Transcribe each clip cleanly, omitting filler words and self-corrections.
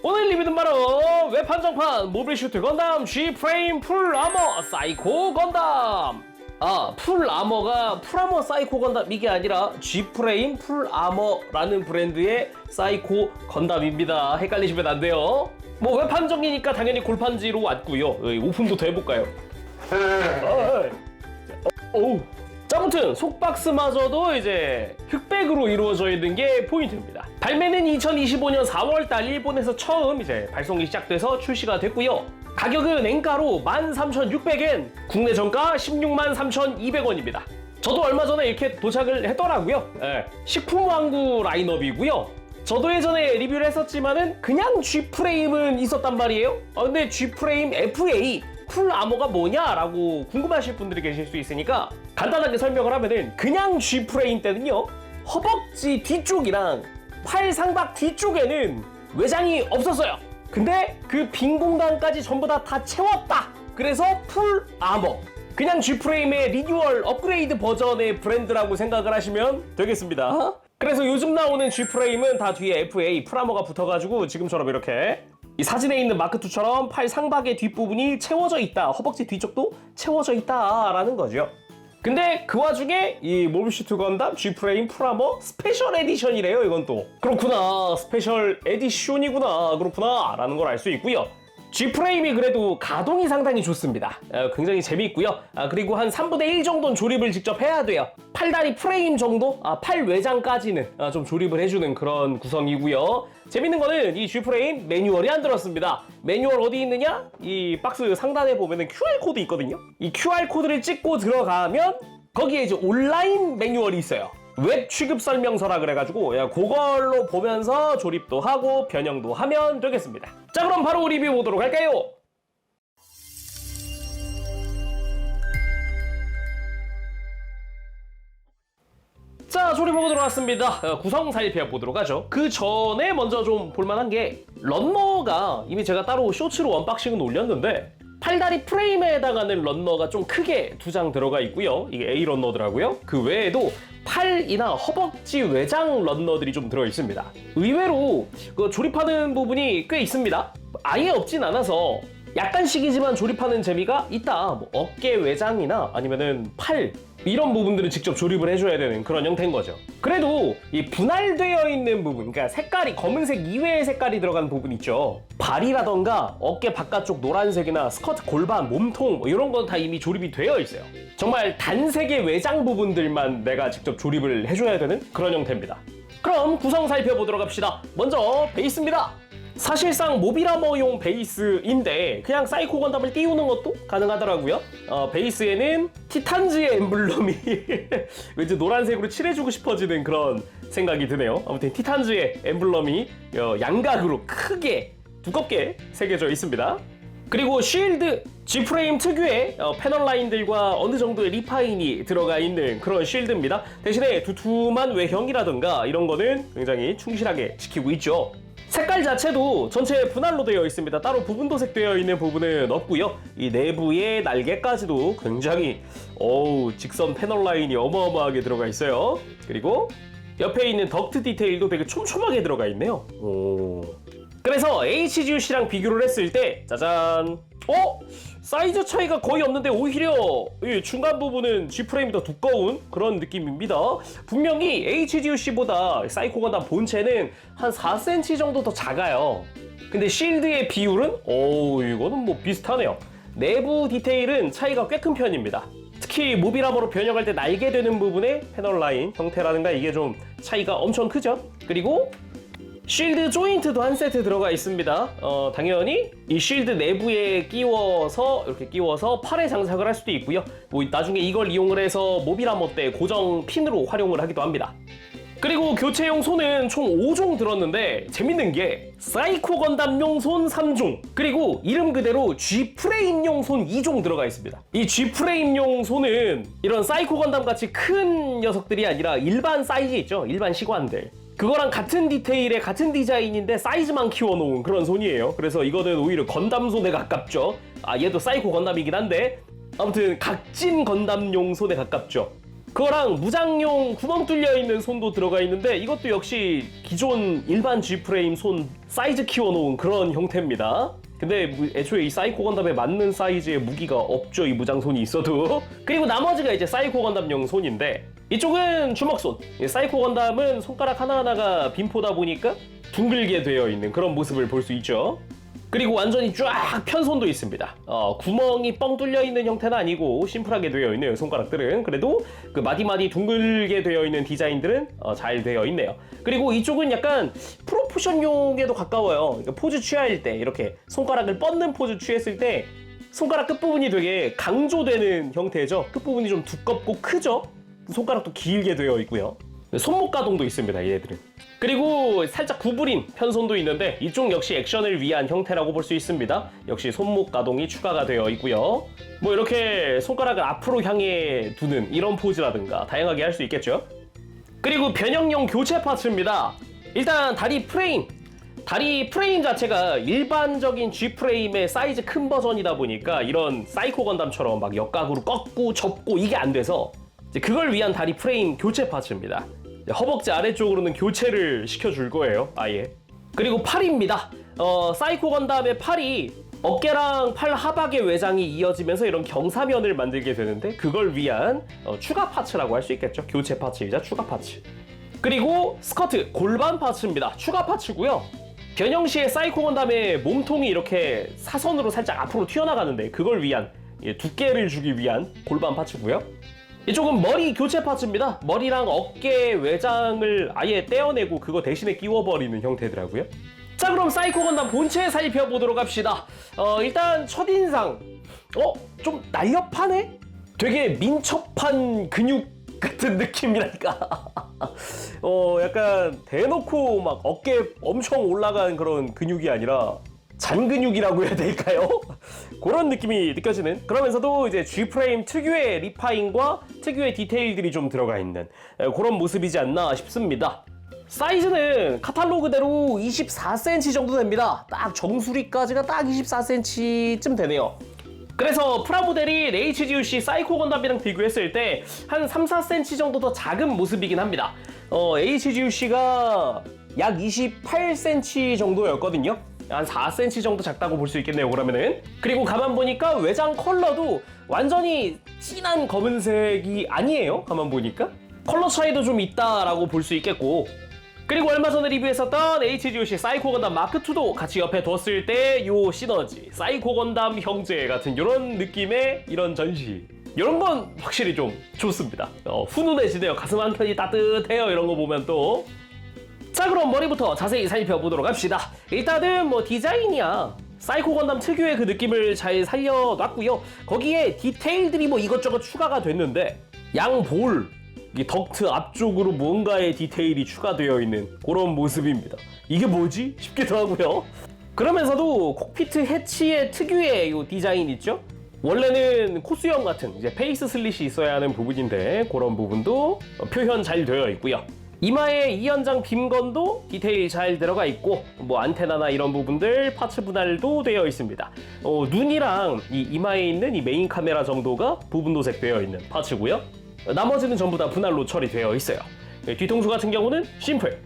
오늘 리뷰는 바로 웹한정판 모빌 슈트 건담 G프레임 풀 아머 사이코 건담. 풀 아머가 풀아머 사이코 건담 이게 아니라 G프레임 풀 아머라는 브랜드의 사이코 건담입니다. 헷갈리시면 안 돼요. 뭐 웹한정이니까 당연히 골판지로 왔고요. 오픈도 더 해볼까요? 자, 아무튼 속박스마저도 이제 흑백으로 이루어져 있는 게 포인트입니다. 발매는 2025년 4월달 일본에서 처음 이제 발송이 시작돼서 출시가 됐고요. 가격은 엔가로 13,600엔, 국내 정가 163,200원입니다. 저도 얼마 전에 이렇게 도착을 했더라고요. 식품왕구 라인업이고요. 저도 예전에 리뷰를 했었지만은 그냥 G프레임은 있었단 말이에요. 근데 G프레임 FA 풀 아머가 뭐냐라고 궁금하실 분들이 계실 수 있으니까 간단하게 설명을 하면은, 그냥 G프레임 때는요, 허벅지 뒤쪽이랑 팔 상박 뒤쪽에는 외장이 없었어요. 근데 그 빈 공간까지 전부 다 채웠다. 그래서 풀 아머. 그냥 G프레임의 리뉴얼 업그레이드 버전의 브랜드라고 생각을 하시면 되겠습니다. 그래서 요즘 나오는 G프레임은 다 뒤에 FA 풀아머가 붙어가지고 지금처럼 이렇게 이 사진에 있는 마크2처럼 팔 상박의 뒷부분이 채워져 있다, 허벅지 뒤쪽도 채워져 있다 라는 거죠. 근데 그 와중에 이 모빌 슈트 건담 G프레임 풀아머 스페셜 에디션이래요. 이건 또 그렇구나, 스페셜 에디션이구나, 그렇구나 라는 걸 알 수 있고요. G프레임이 그래도 가동이 상당히 좋습니다. 굉장히 재미있고요. 그리고 한 3분의 1 정도는 조립을 직접 해야 돼요. 팔다리 프레임 정도? 팔 외장까지는 좀 조립을 해주는 그런 구성이고요. 재밌는 거는 이 G프레임 매뉴얼이 안 들었습니다. 매뉴얼 어디 있느냐? 이 박스 상단에 보면은 QR코드 있거든요. 이 QR코드를 찍고 들어가면 거기에 이제 온라인 매뉴얼이 있어요. 웹 취급 설명서라 그래가지고 그걸로 보면서 조립도 하고 변형도 하면 되겠습니다. 자, 그럼 바로 리뷰 보도록 할까요? 자, 조립하고 들어왔습니다. 구성 살펴보도록 하죠. 그 전에 먼저 좀 볼만한 게, 런너가 이미 제가 따로 쇼츠로 언박싱은 올렸는데 팔다리 프레임에 해당하는 런너가 좀 크게 2장 들어가 있고요. 이게 A 런너더라고요. 그 외에도 팔이나 허벅지 외장 런너들이 좀 들어 있습니다. 의외로 조립하는 부분이 꽤 있습니다. 아예 없진 않아서 약간씩이지만 조립하는 재미가 있다. 뭐 어깨 외장이나 아니면은 팔, 이런 부분들은 직접 조립을 해줘야 되는 그런 형태인 거죠. 그래도 이 분할되어 있는 부분, 그러니까 색깔이 검은색 이외의 색깔이 들어간 부분 있죠. 발이라던가 어깨 바깥쪽 노란색이나 스커트 골반, 몸통 이런 건 다 이미 조립이 되어 있어요. 정말 단색의 외장 부분들만 내가 직접 조립을 해줘야 되는 그런 형태입니다. 그럼 구성 살펴보도록 합시다. 먼저 베이스입니다. 사실상 모빌아머용 베이스인데 그냥 사이코 건담을 띄우는 것도 가능하더라고요. 베이스에는 티탄즈의 엠블럼이 왠지 노란색으로 칠해주고 싶어지는 그런 생각이 드네요. 아무튼 티탄즈의 엠블럼이 양각으로 크게 두껍게 새겨져 있습니다. 그리고 쉴드, G프레임 특유의 패널 라인들과 어느 정도의 리파인이 들어가 있는 그런 쉴드입니다. 대신에 두툼한 외형이라든가 이런 거는 굉장히 충실하게 지키고 있죠. 색깔 자체도 전체 분할로 되어 있습니다. 따로 부분 도색되어 있는 부분은 없고요. 이 내부의 날개까지도 굉장히 직선 패널 라인이 어마어마하게 들어가 있어요. 그리고 옆에 있는 덕트 디테일도 되게 촘촘하게 들어가 있네요. 그래서 HGUC랑 비교를 했을 때 짜잔! 사이즈 차이가 거의 없는데 오히려 이 중간 부분은 G프레임이 더 두꺼운 그런 느낌입니다. 분명히 HGUC보다 사이코 건담 본체는 한 4cm 정도 더 작아요. 근데 쉴드의 비율은 이거는 뭐 비슷하네요. 내부 디테일은 차이가 꽤 큰 편입니다. 특히 모빌아머로 변형할 때 날게 되는 부분의 패널 라인 형태라든가 이게 좀 차이가 엄청 크죠. 그리고 쉴드 조인트도 한 세트 들어가 있습니다. 당연히 이 쉴드 내부에 이렇게 끼워서 팔에 장착을 할 수도 있고요. 뭐 나중에 이걸 이용을 해서 모빌아머 때 고정 핀으로 활용을 하기도 합니다. 그리고 교체용 손은 총 5종 들었는데 재밌는 게 사이코 건담용 손 3종, 그리고 이름 그대로 G프레임용 손 2종 들어가 있습니다. 이 G프레임용 손은 이런 사이코 건담 같이 큰 녀석들이 아니라 일반 사이즈 있죠? 일반 시관들. 그거랑 같은 디테일의 같은 디자인인데 사이즈만 키워놓은 그런 손이에요. 그래서 이거는 오히려 건담 손에 가깝죠. 얘도 사이코 건담이긴 한데 아무튼 각진 건담용 손에 가깝죠. 그거랑 무장용 구멍 뚫려 있는 손도 들어가 있는데 이것도 역시 기존 일반 G프레임 손 사이즈 키워놓은 그런 형태입니다. 근데 애초에 이 사이코 건담에 맞는 사이즈의 무기가 없죠, 이 무장손이 있어도. 그리고 나머지가 이제 사이코 건담용 손인데 이쪽은 주먹손. 사이코 건담은 손가락 하나하나가 빈포다 보니까 둥글게 되어 있는 그런 모습을 볼 수 있죠. 그리고 완전히 쫙 편 손도 있습니다. 구멍이 뻥 뚫려 있는 형태는 아니고 심플하게 되어 있는 손가락들은 그래도 그 마디마디 둥글게 되어 있는 디자인들은 잘 되어 있네요. 그리고 이쪽은 약간 프로포션용에도 가까워요. 그러니까 포즈 취할 때 이렇게 손가락을 뻗는 포즈 취했을 때 손가락 끝부분이 되게 강조되는 형태죠. 끝부분이 좀 두껍고 크죠. 손가락도 길게 되어 있고요. 손목 가동도 있습니다, 얘네들은. 그리고 살짝 구부린 편손도 있는데 이쪽 역시 액션을 위한 형태라고 볼 수 있습니다. 역시 손목 가동이 추가가 되어 있고요. 뭐 이렇게 손가락을 앞으로 향해 두는 이런 포즈라든가 다양하게 할 수 있겠죠. 그리고 변형용 교체 파츠입니다. 일단 다리 프레임 자체가 일반적인 G프레임의 사이즈 큰 버전이다 보니까 이런 사이코 건담처럼 막 역각으로 꺾고 접고 이게 안 돼서 그걸 위한 다리 프레임 교체 파츠입니다. 허벅지 아래쪽으로는 교체를 시켜줄 거예요, 아예. 그리고 팔입니다. 사이코 건담의 팔이 어깨랑 팔 하박의 외장이 이어지면서 이런 경사면을 만들게 되는데 그걸 위한 추가 파츠라고 할 수 있겠죠. 교체 파츠이자 추가 파츠. 그리고 스커트, 골반 파츠입니다. 추가 파츠고요. 변형 시에 사이코 건담의 몸통이 이렇게 사선으로 살짝 앞으로 튀어나가는데 그걸 위한 두께를 주기 위한 골반 파츠고요. 이쪽은 머리 교체 파츠입니다. 머리랑 어깨 외장을 아예 떼어내고 그거 대신에 끼워버리는 형태더라고요. 자, 그럼 사이코 건담 본체 살펴보도록 합시다. 일단 첫인상 좀 날렵하네? 되게 민첩한 근육 같은 느낌이랄까. 약간 대놓고 막 어깨 엄청 올라간 그런 근육이 아니라 잔근육이라고 해야 될까요? 그런 느낌이 느껴지는, 그러면서도 이제 G프레임 특유의 리파인과 특유의 디테일들이 좀 들어가 있는 그런 모습이지 않나 싶습니다. 사이즈는 카탈로그대로 24cm 정도 됩니다. 딱 정수리까지가 딱 24cm쯤 되네요. 그래서 프라모델이 HGUC 사이코 건담이랑 비교했을 때 한 3-4cm 정도 더 작은 모습이긴 합니다. HGUC가 약 28cm 정도였거든요. 한 4cm 정도 작다고 볼 수 있겠네요, 그러면은. 그리고 가만 보니까 외장 컬러도 완전히 진한 검은색이 아니에요, 가만 보니까. 컬러 차이도 좀 있다라고 볼 수 있겠고. 그리고 얼마 전에 리뷰했었던 HGOC 사이코 건담 마크2도 같이 옆에 뒀을 때 요 시너지, 사이코 건담 형제 같은 이런 느낌의 이런 전시, 이런 건 확실히 좀 좋습니다. 훈훈해지네요. 가슴 한켠이 따뜻해요, 이런 거 보면 또. 자, 그럼 머리부터 자세히 살펴보도록 합시다. 일단은 뭐 디자인이야 사이코 건담 특유의 그 느낌을 잘 살려놨고요. 거기에 디테일들이 뭐 이것저것 추가가 됐는데 양볼, 이 덕트 앞쪽으로 뭔가의 디테일이 추가되어 있는 그런 모습입니다. 이게 뭐지? 싶기도 하고요. 그러면서도 콕피트 해치의 특유의 이 디자인 있죠? 원래는 코수염 같은 이제 페이스 슬릿이 있어야 하는 부분인데 그런 부분도 표현 잘 되어 있고요. 이마에 이연장 빔건도 디테일 잘 들어가 있고 뭐 안테나나 이런 부분들 파츠 분할도 되어 있습니다. 눈이랑 이 이마에 있는 이 메인 카메라 정도가 부분 도색 되어 있는 파츠고요. 나머지는 전부 다 분할로 처리되어 있어요. 뒤통수 같은 경우는 심플.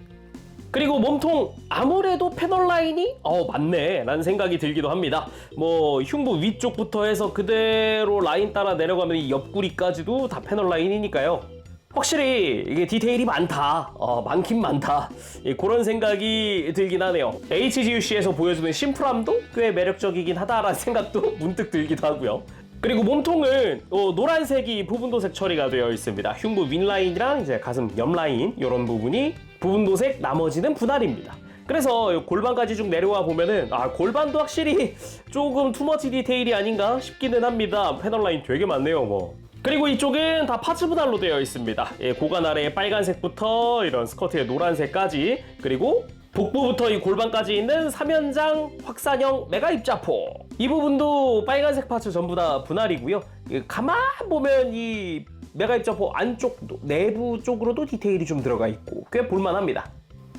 그리고 몸통 아무래도 패널 라인이 맞네 라는 생각이 들기도 합니다. 뭐 흉부 위쪽부터 해서 그대로 라인 따라 내려가면 이 옆구리까지도 다 패널 라인이니까요. 확실히 이게 디테일이 많다, 많긴 많다, 그런 생각이 들긴 하네요. HGUC에서 보여주는 심플함도 꽤 매력적이긴 하다라는 생각도 문득 들기도 하고요. 그리고 몸통은 노란색이 부분도색 처리가 되어 있습니다. 흉부 윗라인이랑 이제 가슴 옆라인 이런 부분이 부분도색, 나머지는 분할입니다. 그래서 골반까지 쭉 내려와 보면은 골반도 확실히 조금 투머치 디테일이 아닌가 싶기는 합니다. 패널 라인 되게 많네요, 뭐. 그리고 이쪽은 다 파츠 분할로 되어 있습니다. 고관 아래에 빨간색부터 이런 스커트의 노란색까지, 그리고 복부부터 이 골반까지 있는 3연장 확산형 메가 입자포, 이 부분도 빨간색 파츠 전부 다 분할이고요. 가만 보면 이 메가 입자포 안쪽 내부 쪽으로도 디테일이 좀 들어가 있고 꽤 볼만합니다.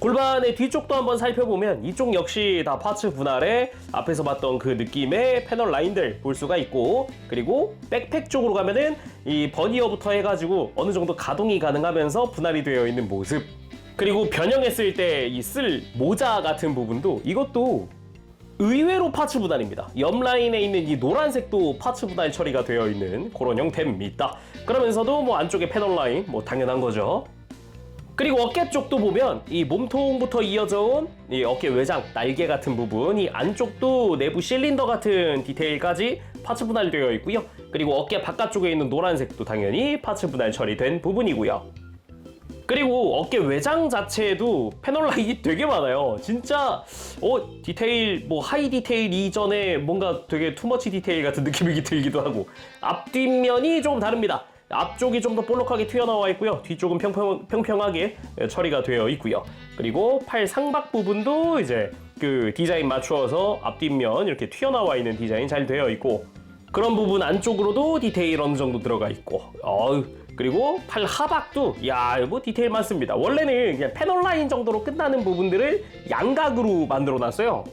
골반의 뒤쪽도 한번 살펴보면 이쪽 역시 다 파츠 분할에 앞에서 봤던 그 느낌의 패널 라인들 볼 수가 있고, 그리고 백팩 쪽으로 가면은 이 버니어부터 해가지고 어느 정도 가동이 가능하면서 분할이 되어 있는 모습, 그리고 변형했을 때 이 쓸 모자 같은 부분도 이것도 의외로 파츠 분할입니다. 옆 라인에 있는 이 노란색도 파츠 분할 처리가 되어 있는 그런 형태입니다. 그러면서도 뭐 안쪽에 패널 라인 뭐 당연한 거죠. 그리고 어깨 쪽도 보면 이 몸통부터 이어져 온 이 어깨 외장, 날개 같은 부분, 이 안쪽도 내부 실린더 같은 디테일까지 파츠 분할되어 있고요. 그리고 어깨 바깥쪽에 있는 노란색도 당연히 파츠 분할 처리된 부분이고요. 그리고 어깨 외장 자체에도 패널 라인이 되게 많아요. 진짜 디테일 뭐 하이 디테일 이전에 뭔가 되게 투머치 디테일 같은 느낌이 들기도 하고, 앞뒷면이 좀 다릅니다. 앞쪽이 좀 더 볼록하게 튀어나와 있고요. 뒤쪽은 평평하게 처리가 되어 있고요. 그리고 팔 상박 부분도 이제 그 디자인 맞추어서 앞뒷면 이렇게 튀어나와 있는 디자인 잘 되어 있고, 그런 부분 안쪽으로도 디테일 어느 정도 들어가 있고, 그리고 팔 하박도 뭐 디테일 많습니다. 원래는 그냥 패널 라인 정도로 끝나는 부분들을 양각으로 만들어 놨어요.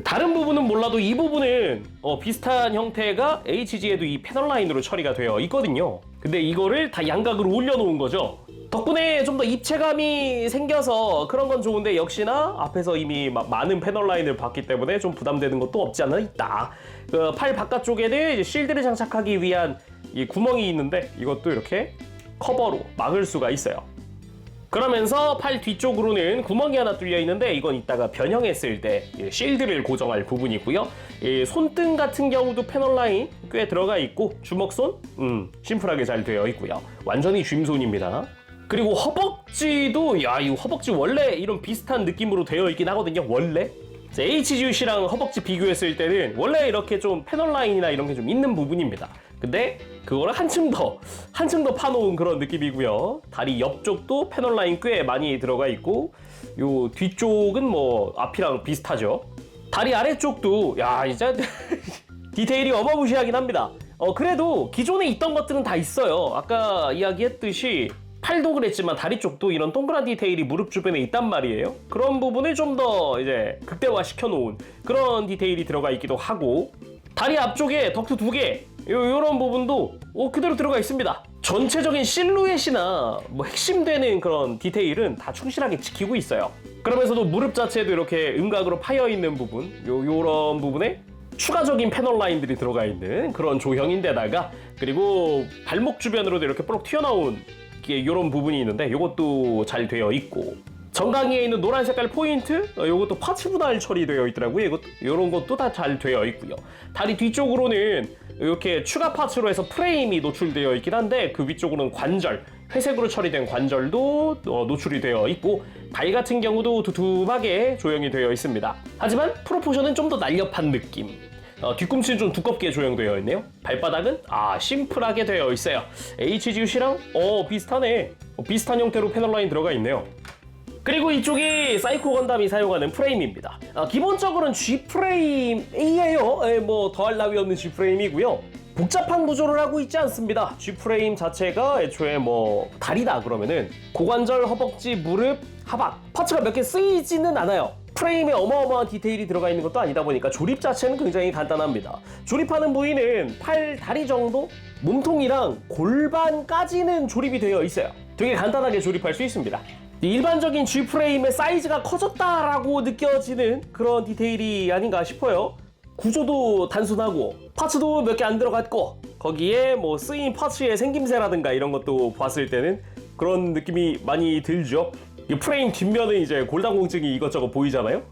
다른 부분은 몰라도 이 부분은 비슷한 형태가 HG에도 이 패널 라인으로 처리가 되어 있거든요. 근데 이거를 다 양각으로 올려놓은 거죠. 덕분에 좀 더 입체감이 생겨서 그런 건 좋은데, 역시나 앞에서 이미 많은 패널 라인을 봤기 때문에 좀 부담되는 것도 없지 않아 있다. 그 팔 바깥쪽에는 이제 실드를 장착하기 위한 이 구멍이 있는데 이것도 이렇게 커버로 막을 수가 있어요. 그러면서 팔 뒤쪽으로는 구멍이 하나 뚫려 있는데 이건 이따가 변형했을 때 실드를 고정할 부분이고요. 손등 같은 경우도 패널 라인 꽤 들어가 있고, 주먹손 심플하게 잘 되어 있고요. 완전히 쥔손입니다. 그리고 허벅지도 이 허벅지 원래 이런 비슷한 느낌으로 되어 있긴 하거든요. 원래 HGUC랑 허벅지 비교했을 때는 원래 이렇게 좀 패널 라인이나 이런 게 좀 있는 부분입니다. 근데 그거를 한층 더 파놓은 그런 느낌이고요. 다리 옆쪽도 패널 라인 꽤 많이 들어가 있고, 요 뒤쪽은 뭐 앞이랑 비슷하죠. 다리 아래쪽도 진짜 디테일이 어마무시하긴 합니다. 그래도 기존에 있던 것들은 다 있어요. 아까 이야기했듯이 팔도 그랬지만 다리 쪽도 이런 동그란 디테일이 무릎 주변에 있단 말이에요. 그런 부분을 좀 더 이제 극대화 시켜놓은 그런 디테일이 들어가 있기도 하고, 다리 앞쪽에 덕트 2개 요런 부분도 그대로 들어가 있습니다. 전체적인 실루엣이나 뭐 핵심되는 그런 디테일은 다 충실하게 지키고 있어요. 그러면서도 무릎 자체도 이렇게 음각으로 파여 있는 부분, 요런 부분에 추가적인 패널 라인들이 들어가 있는 그런 조형인데다가, 그리고 발목 주변으로도 이렇게 뽀록 튀어나온 이런 부분이 있는데 이것도 잘 되어 있고, 정강이에 있는 노란 색깔 포인트 이것도 파츠 분할 처리되어 있더라고요. 이런 것도 다 잘 되어 있고요. 다리 뒤쪽으로는 이렇게 추가 파츠로 해서 프레임이 노출되어 있긴 한데, 그 위쪽으로는 관절, 회색으로 처리된 관절도 노출이 되어 있고, 발 같은 경우도 두툼하게 조형이 되어 있습니다. 하지만 프로포션은 좀 더 날렵한 느낌. 뒤꿈치는 좀 두껍게 조형되어 있네요. 발바닥은 심플하게 되어 있어요. HGUC랑 비슷하네. 비슷한 형태로 패널 라인 들어가 있네요. 그리고 이쪽이 사이코 건담이 사용하는 프레임입니다. 기본적으로는 G프레임이에요. 뭐 더할 나위 없는 G프레임이고요. 복잡한 구조를 하고 있지 않습니다. G프레임 자체가 애초에 뭐 다리다 그러면은 고관절, 허벅지, 무릎, 하박 파츠가 몇 개 쓰이지는 않아요. 프레임에 어마어마한 디테일이 들어가 있는 것도 아니다 보니까 조립 자체는 굉장히 간단합니다. 조립하는 부위는 팔, 다리 정도? 몸통이랑 골반까지는 조립이 되어 있어요. 되게 간단하게 조립할 수 있습니다. 일반적인 G프레임의 사이즈가 커졌다라고 느껴지는 그런 디테일이 아닌가 싶어요. 구조도 단순하고 파츠도 몇 개 안 들어갔고, 거기에 뭐 쓰인 파츠의 생김새라든가 이런 것도 봤을 때는 그런 느낌이 많이 들죠. 이 프레임 뒷면은 이제 골다공증이 이것저것 보이잖아요.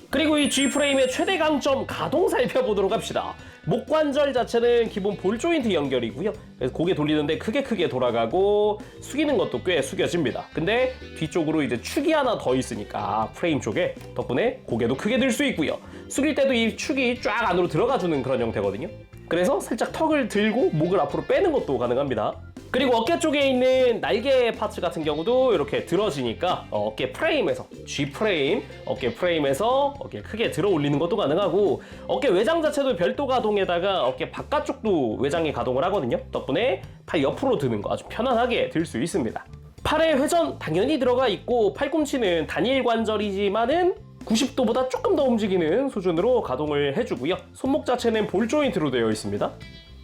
그리고 이 G프레임의 최대 강점 가동 살펴보도록 합시다. 목관절 자체는 기본 볼 조인트 연결이고요. 그래서 고개 돌리는데 크게 돌아가고, 숙이는 것도 꽤 숙여집니다. 근데 뒤쪽으로 이제 축이 하나 더 있으니까 프레임 쪽에 덕분에 고개도 크게 들 수 있고요. 숙일 때도 이 축이 쫙 안으로 들어가주는 그런 형태거든요. 그래서 살짝 턱을 들고 목을 앞으로 빼는 것도 가능합니다. 그리고 어깨 쪽에 있는 날개 파츠 같은 경우도 이렇게 들어지니까 어깨 프레임에서 G프레임, 어깨 프레임에서 어깨 크게 들어 올리는 것도 가능하고, 어깨 외장 자체도 별도 가동에다가 어깨 바깥쪽도 외장이 가동을 하거든요. 덕분에 팔 옆으로 드는 거 아주 편안하게 들 수 있습니다. 팔에 회전 당연히 들어가 있고 팔꿈치는 단일 관절이지만은 90도보다 조금 더 움직이는 수준으로 가동을 해주고요. 손목 자체는 볼 조인트로 되어 있습니다.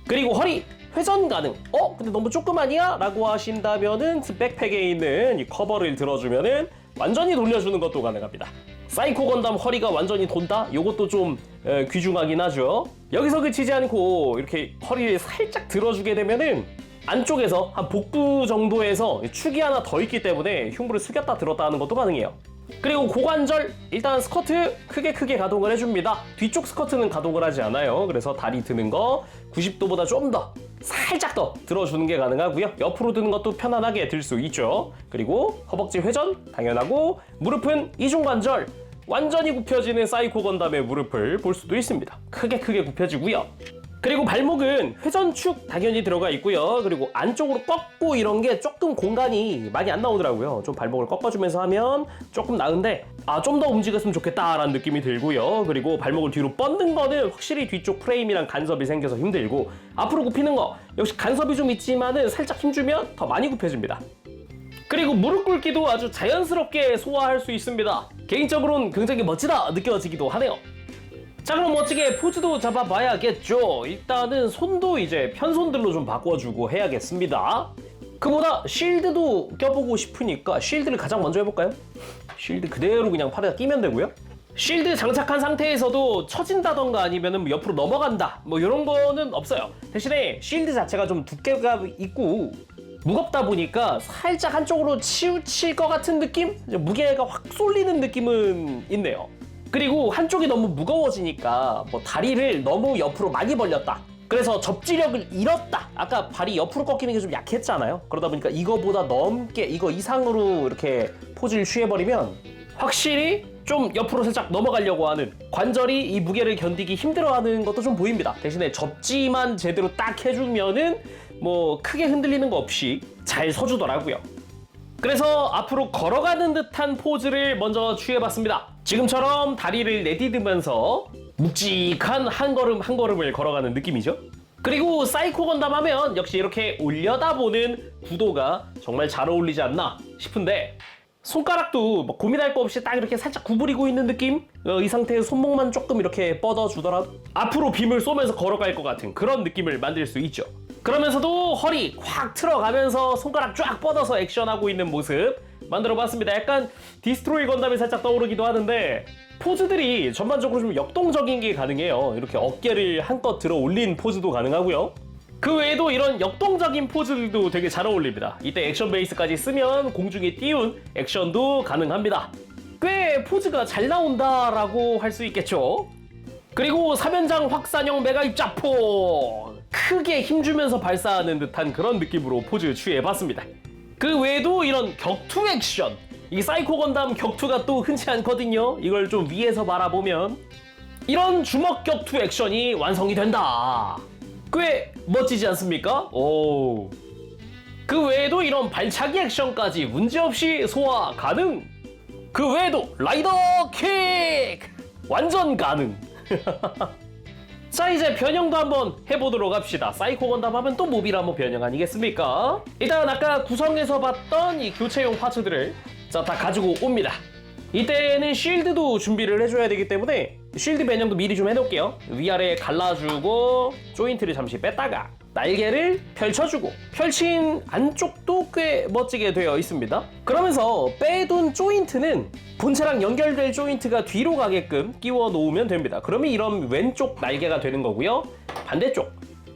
그리고 허리 회전 가능. 근데 너무 조그마니야? 라고 하신다면은 백팩에 있는 이 커버를 들어주면은 완전히 돌려주는 것도 가능합니다. 사이코 건담 허리가 완전히 돈다? 요것도 좀 귀중하긴 하죠. 여기서 그치지 않고 이렇게 허리를 살짝 들어주게 되면은 안쪽에서 한 복부 정도에서 축이 하나 더 있기 때문에 흉부를 숙였다 들었다 하는 것도 가능해요. 그리고 고관절, 일단 스커트 크게 가동을 해줍니다. 뒤쪽 스커트는 가동을 하지 않아요. 그래서 다리 드는 거 90도보다 좀 더 살짝 더 들어주는 게 가능하고요. 옆으로 드는 것도 편안하게 들 수 있죠. 그리고 허벅지 회전 당연하고, 무릎은 이중관절 완전히 굽혀지는 사이코 건담의 무릎을 볼 수도 있습니다. 크게 굽혀지고요. 그리고 발목은 회전축 당연히 들어가 있고요. 그리고 안쪽으로 꺾고 이런 게 조금 공간이 많이 안 나오더라고요. 좀 발목을 꺾어주면서 하면 조금 나은데 좀 더 움직였으면 좋겠다라는 느낌이 들고요. 그리고 발목을 뒤로 뻗는 거는 확실히 뒤쪽 프레임이랑 간섭이 생겨서 힘들고, 앞으로 굽히는 거 역시 간섭이 좀 있지만은 살짝 힘주면 더 많이 굽혀집니다. 그리고 무릎 꿇기도 아주 자연스럽게 소화할 수 있습니다. 개인적으로는 굉장히 멋지다 느껴지기도 하네요. 자, 그럼 멋지게 포즈도 잡아봐야겠죠. 일단은 손도 이제 편손들로 좀 바꿔주고 해야겠습니다. 그보다 쉴드도 껴보고 싶으니까 쉴드를 가장 먼저 해볼까요? 쉴드 그대로 그냥 팔에다 끼면 되고요. 쉴드 장착한 상태에서도 처진다던가 아니면 옆으로 넘어간다 뭐 이런 거는 없어요. 대신에 쉴드 자체가 좀 두께가 있고 무겁다 보니까 살짝 한쪽으로 치우칠 것 같은 느낌? 무게가 확 쏠리는 느낌은 있네요. 그리고 한쪽이 너무 무거워지니까 뭐 다리를 너무 옆으로 많이 벌렸다, 그래서 접지력을 잃었다, 아까 발이 옆으로 꺾이는 게 좀 약했잖아요. 그러다 보니까 이거보다 넘게 이거 이상으로 이렇게 포즈를 취해버리면 확실히 좀 옆으로 살짝 넘어가려고 하는, 관절이 이 무게를 견디기 힘들어하는 것도 좀 보입니다. 대신에 접지만 제대로 딱 해주면은 뭐 크게 흔들리는 거 없이 잘 서주더라고요. 그래서 앞으로 걸어가는 듯한 포즈를 먼저 취해봤습니다. 지금처럼 다리를 내디디면서 묵직한 한 걸음 한 걸음을 걸어가는 느낌이죠. 그리고 사이코 건담 하면 역시 이렇게 올려다보는 구도가 정말 잘 어울리지 않나 싶은데, 손가락도 뭐 고민할 거 없이 딱 이렇게 살짝 구부리고 있는 느낌? 이 상태에서 손목만 조금 이렇게 뻗어주더라도 앞으로 빔을 쏘면서 걸어갈 것 같은 그런 느낌을 만들 수 있죠. 그러면서도 허리 확 틀어가면서 손가락 쫙 뻗어서 액션하고 있는 모습 만들어봤습니다. 약간 디스트로이 건담이 살짝 떠오르기도 하는데, 포즈들이 전반적으로 좀 역동적인 게 가능해요. 이렇게 어깨를 한껏 들어 올린 포즈도 가능하고요. 그 외에도 이런 역동적인 포즈들도 되게 잘 어울립니다. 이때 액션 베이스까지 쓰면 공중에 띄운 액션도 가능합니다. 꽤 포즈가 잘 나온다라고 할 수 있겠죠. 그리고 사면장 확산형 메가 입자포, 크게 힘주면서 발사하는 듯한 그런 느낌으로 포즈 취해봤습니다. 그 외에도 이런 격투 액션, 이 사이코 건담 격투가 또 흔치 않거든요. 이걸 좀 위에서 바라보면 이런 주먹 격투 액션이 완성이 된다. 꽤 멋지지 않습니까? 오. 그 외에도 이런 발차기 액션까지 문제없이 소화 가능. 그 외에도 라이더 킥 완전 가능. 자, 이제 변형도 한번 해보도록 합시다. 사이코 건담 하면 또 모비라모 변형 아니겠습니까? 일단 아까 구성에서 봤던 이 교체용 파츠들을 다 가지고 옵니다. 이때는 쉴드도 준비를 해줘야 되기 때문에 쉴드 변형도 미리 좀 해놓을게요. 위아래 갈라주고 조인트를 잠시 뺐다가 날개를 펼쳐주고, 펼친 안쪽도 꽤 멋지게 되어 있습니다. 그러면서 빼둔 조인트는 본체랑 연결될 조인트가 뒤로 가게끔 끼워 놓으면 됩니다. 그러면 이런 왼쪽 날개가 되는 거고요. 반대쪽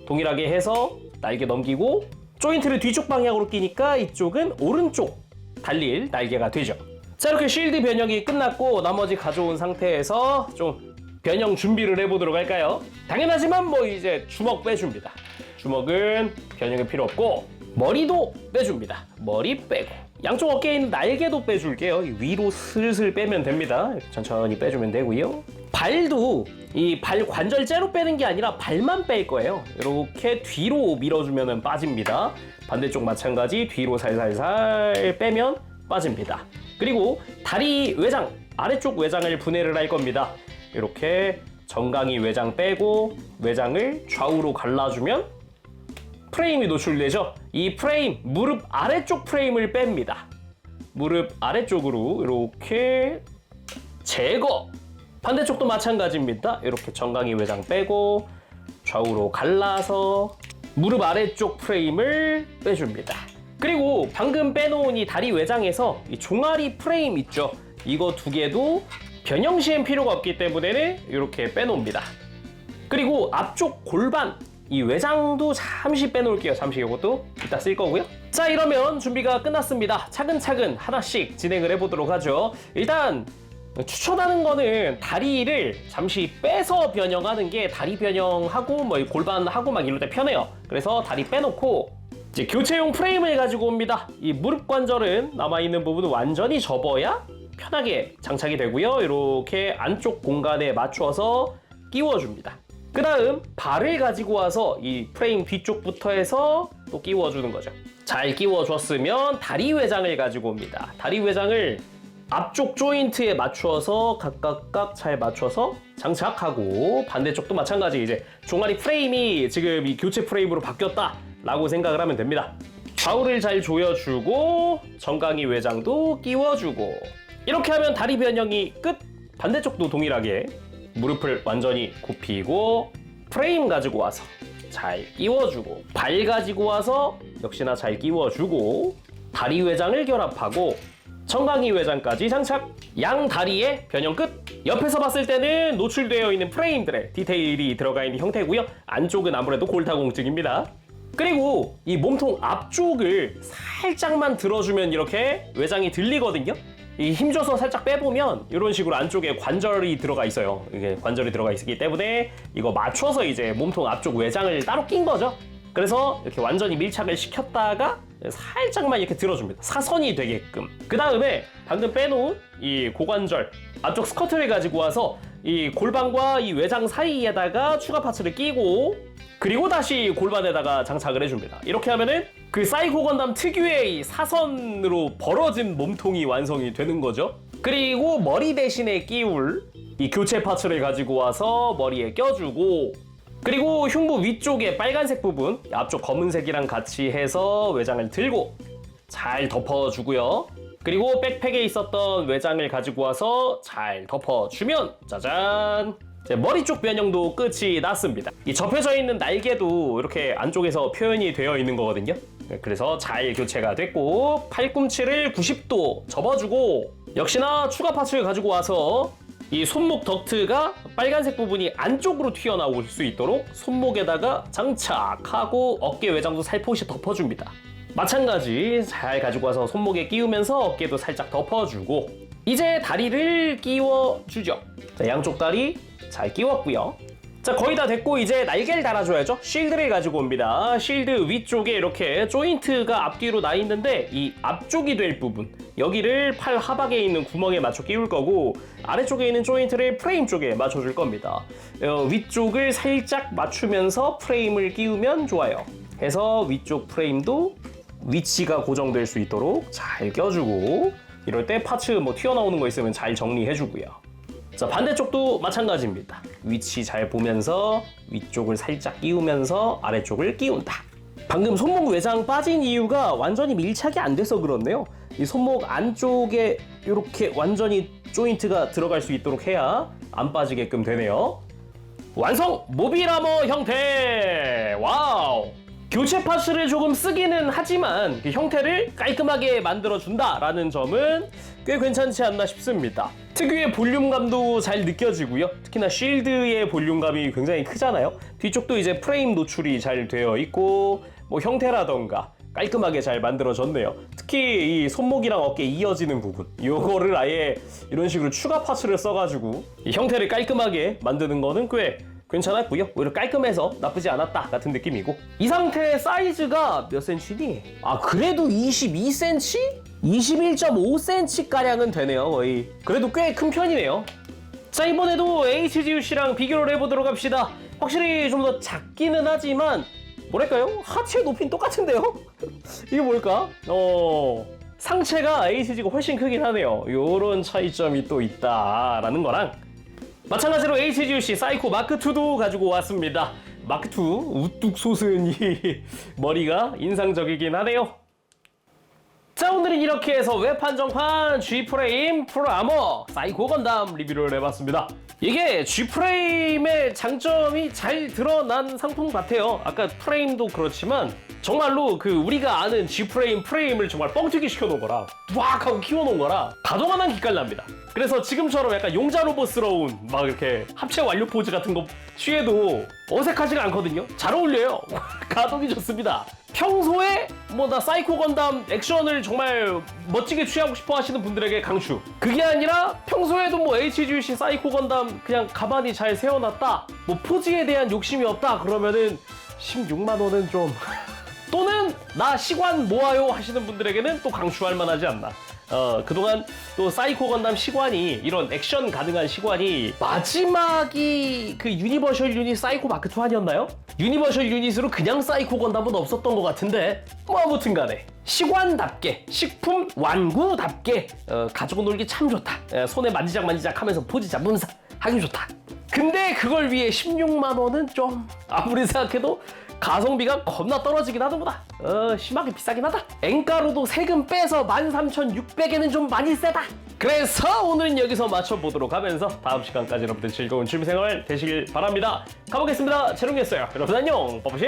동일하게 해서 날개 넘기고 조인트를 뒤쪽 방향으로 끼니까 이쪽은 오른쪽 달릴 날개가 되죠. 자, 이렇게 쉴드 변형이 끝났고 나머지 가져온 상태에서 좀 변형 준비를 해보도록 할까요? 당연하지만 뭐 이제 주먹 빼줍니다. 주먹은 변형이 필요 없고, 머리도 빼줍니다. 머리 빼고, 양쪽 어깨에 있는 날개도 빼줄게요. 위로 슬슬 빼면 됩니다. 천천히 빼주면 되고요. 발도 이 발 관절째로 빼는 게 아니라 발만 뺄 거예요. 이렇게 뒤로 밀어주면 빠집니다. 반대쪽 마찬가지 뒤로 살살살 빼면 빠집니다. 그리고 다리 외장, 아래쪽 외장을 분해를 할 겁니다. 이렇게 정강이 외장 빼고 외장을 좌우로 갈라주면 프레임이 노출되죠. 이 프레임, 무릎 아래쪽 프레임을 뺍니다. 무릎 아래쪽으로 이렇게 제거. 반대쪽도 마찬가지입니다. 이렇게 정강이 외장 빼고 좌우로 갈라서 무릎 아래쪽 프레임을 빼줍니다. 그리고 방금 빼놓은 이 다리 외장에서 이 종아리 프레임 있죠? 이거 두 개도 변형 시엔 필요가 없기 때문에 이렇게 빼놓습니다. 그리고 앞쪽 골반 이 외장도 잠시 빼놓을게요. 잠시 이것도 이따 쓸 거고요. 자, 이러면 준비가 끝났습니다. 차근차근 하나씩 진행을 해보도록 하죠. 일단 추천하는 거는 다리를 잠시 빼서 변형하는 게 다리 변형하고 뭐 골반하고 막 이럴 때 편해요. 그래서 다리 빼놓고 이제 교체용 프레임을 가지고 옵니다. 이 무릎 관절은 남아있는 부분은 완전히 접어야 편하게 장착이 되고요. 이렇게 안쪽 공간에 맞춰서 끼워줍니다. 그 다음 발을 가지고 와서 이 프레임 뒤쪽부터 해서 또 끼워주는 거죠. 잘 끼워줬으면 다리 외장을 가지고 옵니다. 다리 외장을 앞쪽 조인트에 맞추어서 각각 잘 맞춰서 장착하고 반대쪽도 마찬가지 이제 종아리 프레임이 지금 이 교체 프레임으로 바뀌었다 라고 생각을 하면 됩니다. 좌우를 잘 조여주고 정강이 외장도 끼워주고 이렇게 하면 다리 변형이 끝. 반대쪽도 동일하게 무릎을 완전히 굽히고 프레임 가지고 와서 잘 끼워주고 발 가지고 와서 역시나 잘 끼워주고 다리 외장을 결합하고 정강이 외장까지 장착. 양 다리의 변형 끝. 옆에서 봤을 때는 노출되어 있는 프레임들의 디테일이 들어가 있는 형태고요. 안쪽은 아무래도 골다공증입니다. 그리고 이 몸통 앞쪽을 살짝만 들어주면 이렇게 외장이 들리거든요. 이 힘줘서 살짝 빼보면 이런 식으로 안쪽에 관절이 들어가 있어요. 이게 관절이 들어가 있기 때문에 이거 맞춰서 이제 몸통 앞쪽 외장을 따로 낀 거죠. 그래서 이렇게 완전히 밀착을 시켰다가 살짝만 이렇게 들어줍니다. 사선이 되게끔. 그 다음에 방금 빼놓은 이 고관절 앞쪽 스커트를 가지고 와서 이 골반과 이 외장 사이에다가 추가 파츠를 끼고 그리고 다시 골반에다가 장착을 해줍니다. 이렇게 하면은 그 사이코 건담 특유의 이 사선으로 벌어진 몸통이 완성이 되는 거죠. 그리고 머리 대신에 끼울 이 교체 파츠를 가지고 와서 머리에 껴주고 그리고 흉부 위쪽에 빨간색 부분 앞쪽 검은색이랑 같이 해서 외장을 들고 잘 덮어주고요. 그리고 백팩에 있었던 외장을 가지고 와서 잘 덮어주면 짜잔! 머리 쪽 변형도 끝이 났습니다. 이 접혀져 있는 날개도 이렇게 안쪽에서 표현이 되어 있는 거거든요. 그래서 잘 교체가 됐고 팔꿈치를 90도 접어주고 역시나 추가 파츠를 가지고 와서 이 손목 덕트가 빨간색 부분이 안쪽으로 튀어나올 수 있도록 손목에다가 장착하고 어깨 외장도 살포시 덮어줍니다. 마찬가지 잘 가지고 와서 손목에 끼우면서 어깨도 살짝 덮어주고 이제 다리를 끼워주죠. 자, 양쪽 다리 잘 끼웠고요. 자, 거의 다 됐고 이제 날개를 달아줘야죠. 쉴드를 가지고 옵니다. 쉴드 위쪽에 이렇게 조인트가 앞뒤로 나 있는데 이 앞쪽이 될 부분 여기를 팔 하박에 있는 구멍에 맞춰 끼울 거고 아래쪽에 있는 조인트를 프레임 쪽에 맞춰줄 겁니다. 위쪽을 살짝 맞추면서 프레임을 끼우면 좋아요. 해서 위쪽 프레임도 위치가 고정될 수 있도록 잘 껴주고 이럴 때 파츠 뭐 튀어나오는 거 있으면 잘 정리해주고요. 자, 반대쪽도 마찬가지입니다. 위치 잘 보면서 위쪽을 살짝 끼우면서 아래쪽을 끼운다. 방금 손목 외장 빠진 이유가 완전히 밀착이 안 돼서 그렇네요. 이 손목 안쪽에 이렇게 완전히 조인트가 들어갈 수 있도록 해야 안 빠지게끔 되네요. 완성! 모빌아머 형태! 와우! 교체 파츠를 조금 쓰기는 하지만 그 형태를 깔끔하게 만들어준다라는 점은 꽤 괜찮지 않나 싶습니다. 특유의 볼륨감도 잘 느껴지고요. 특히나 쉴드의 볼륨감이 굉장히 크잖아요. 뒤쪽도 이제 프레임 노출이 잘 되어 있고 뭐 형태라던가 깔끔하게 잘 만들어졌네요. 특히 이 손목이랑 어깨 이어지는 부분 요거를 아예 이런 식으로 추가 파츠를 써가지고 이 형태를 깔끔하게 만드는 거는 꽤 괜찮았고요. 오히려 깔끔해서 나쁘지 않았다 같은 느낌이고 이 상태의 사이즈가 몇 cm니? 아, 그래도 22cm? 21.5cm가량은 되네요. 거의 그래도 꽤 큰 편이네요. 자, 이번에도 HGUC랑 비교를 해보도록 합시다. 확실히 좀 더 작기는 하지만 뭐랄까요? 하체 높이는 똑같은데요? 이게 뭘까? 상체가 HG가 훨씬 크긴 하네요. 요런 차이점이 또 있다라는 거랑 마찬가지로 HGUC 사이코 마크2도 가지고 왔습니다. 마크2 우뚝 솟은 이 머리가 인상적이긴 하네요. 자, 오늘은 이렇게 해서 웹한정판 G프레임 프로아머 사이코 건담 리뷰를 해봤습니다. 이게 G프레임의 장점이 잘 드러난 상품 같아요. 아까 프레임도 그렇지만 정말로 그 우리가 아는 프레임을 정말 뻥튀기 시켜놓은 거라 왁 하고 키워놓은 거라 가동하는 기깔납니다. 그래서 지금처럼 약간 용자 로봇스러운 막 이렇게 합체 완료 포즈 같은 거 취해도 어색하지가 않거든요. 잘 어울려요. 가동이 좋습니다. 평소에 뭐 나 사이코 건담 액션을 정말 멋지게 취하고 싶어 하시는 분들에게 강추. 그게 아니라 평소에도 뭐 HGC 사이코 건담 그냥 가만히 잘 세워놨다, 뭐 포즈에 대한 욕심이 없다 그러면은 16만 원은 좀 또는 나 시관 모아요 하시는 분들에게는 또 강추할 만하지 않나. 그동안 또 사이코 건담 시관이 이런 액션 가능한 시관이 마지막이 그 유니버셜 유닛 사이코 마크2 아니었나요? 유니버셜 유닛으로 그냥 사이코 건담은 없었던 것 같은데 뭐 아무튼 간에 시관답게 식품 완구답게 가지고 놀기 참 좋다. 손에 만지작 하면서 포즈 잡으면서 하기 좋다. 근데 그걸 위해 16만 원은 좀 아무리 생각해도 가성비가 겁나 떨어지긴 하는구나. 심하게 비싸긴 하다. 엔가로도 세금 빼서 13,600엔은 좀 많이 세다. 그래서 오늘은 여기서 맞춰보도록 하면서 다음 시간까지 여러분들 즐거운 취미생활 되시길 바랍니다. 가보겠습니다. 재롱이었어요. 여러분 안녕. 버버시.